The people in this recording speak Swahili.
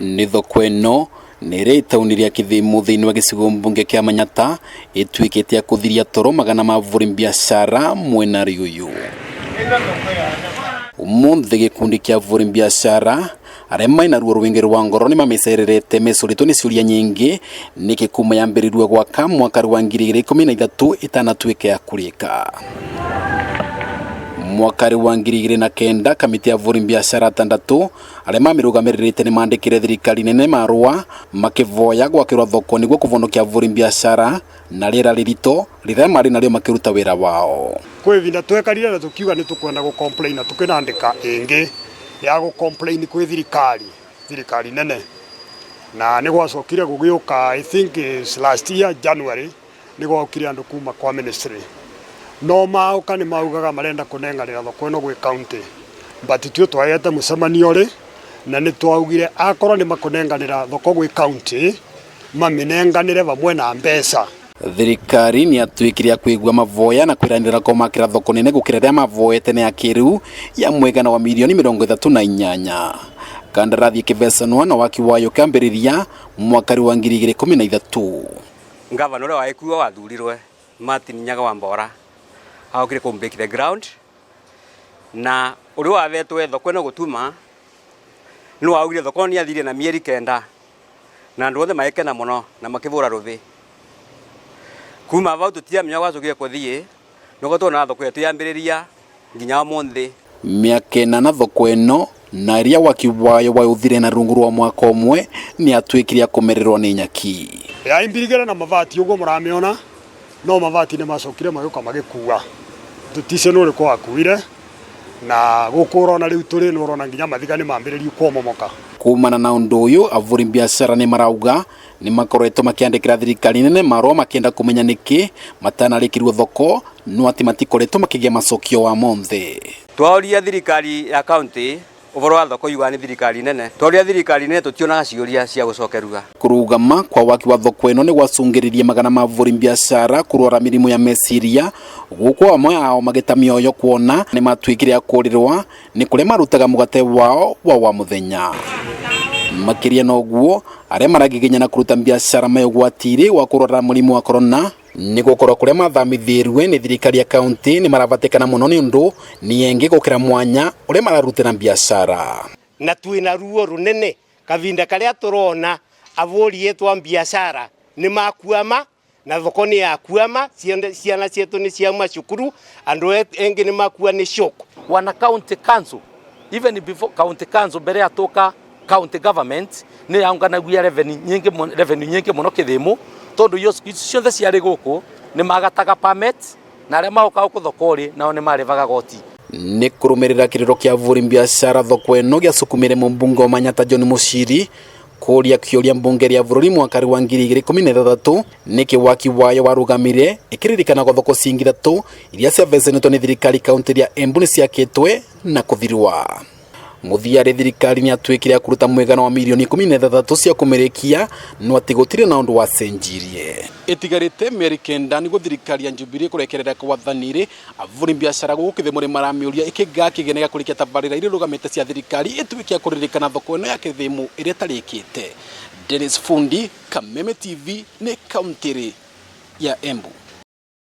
Ni thoko ino nere itauni ria Kithimu thiini wa gicigo mbunge kia Manyata itwikite ya kuthiria toro magana ma avuri biacara mwena riuyu. Umuthi gikundi kia avuri biacara aria maina ruo rwingi rwa ngoro ni mamicererete mesurito ni ciuria nyingi niki kuma yambirirwe gwaka mwaka wa 2013 itanatwike ya kurika. Mwaka wa 2009 kamiti ya avuri biacara 6 aria marouga ni mandikire thirikari nene marouga makivoya gwakirwa thoko niguo kuvonokia avuri biacara na rira ririto riria mari nario makiruta wira wao. Kwi vinda twekarire na tukiuga ni tukwenda go complain na tukinandika ingi ya go complain kwi thirikari nene na ni gwacokire gugiuka I think is last year January ni gwokire andu kuma kwa ministry no mauka ni maugaga marenda kunenganira thoko ino gwi county but tio twayete mucemanio ri na ni twaugire akoro ni makunenganira thoko gwi county maminenganire vamwe na mbeca. Thirikari ni atwikire kuigwa mavoya na kwiranira ko makira thoko nene gukira ria mavoete ne ya kiiriu ya mwegana wa milioni 38. Kandarathi kivesanwa na waki wayo kambiriria mwaka wa 2013. Ngavana ule waikuwa wathurirwe Martin Nyaga wa Mbora aukire ku break the ground na uri wavetwe thoko ino gutuma no augire thoko ni athire na mieri 9 na andu othe maikena muno na makivura ruthi kuma vau tutia mnya gwacokie kuthie no tona thoko yetu yambiriria nginya monthi miaka 9 na thoko ino na ria waki wayo wa uthire na rungu rwa mwaka umwe ni atwikiria kumererwa ni nyaki ya imbirigera na mavati ugo muramiona no mavati ni macokire magikuka magikuwa tutise no riko akuire na gukura na riu turi no rona nginya mathigani mambiririe kuomomoka. Kumana na undu uyu avuri biacara ni marouga ni makoretwo makiandikira thirikari nene marua makienda kumenya niki matanarikirwo thoko no ati matikoretwo makigia macokio wa monthe. Twauria thirikari ya county uvoro wa thoko yuga ni thirikari nene twaria thirikari nene tutionaga ciuria cia gucokeruga. Kurugama kwa waki wa thoko ino ni gwacungiririe magana ma avuri biacara kurwara mirimu ya meciria guko amwe ao magita mioyo kwona ni matwikire akurirwa ni kule marutaga mugate wao wa muthenya. Makiria noguo aria maragigenya na kuruta biacara mayogwatire wa kurwara murimu wa corona ni gukora kuria mathamithirwe ni thirikari ya kaunti ni maravatikana muno ni undu ni engi gukira mwanya uria mararutira biacara na twina ruo runene kavinda karia turona avuri yetu biacara ni makuama na thoko ni yakuama ciana cietu ni ciauma cukuru andu engi ni makua ni shock. Wana county council even before county council bere atoka county government ni yaunganagia revenue nyingi muno Kithimu tondu yo ciothe ciari guku ni magataga permit na aria mauka ku thokori nao ni marivaga goti. Ni kurumirira kiriro kia avuri biacara thoko ino gia sukumire mbunge wa Manyata John Muciri kuria kioria mbunge ria bururi mwaka wa 2013 niki waki wayo yarugamire ikiririkana kwa thoko cingi 3 iria cia vecenetwo ni thirikari kaunti ya Embu ni ciakitwe na kuthirwa. Muthiari thirikari ni atwikire kuruta mwegana wa milioni 13 cia kumirikia no atigotire na undu wa cenjirie. Itigarite mieri 9 niguo thirikari ya Jubilee kurekerera kwa wathanire avuri biacara gukithe muri maramiuria ikiga kigenega kurikia tabarira iri rugamite cia thirikari itwikia kuririkana thoko ino ya Kithimu iria tarikite. Dennis Fundi, Kameme TV ni kaunti ya Embu.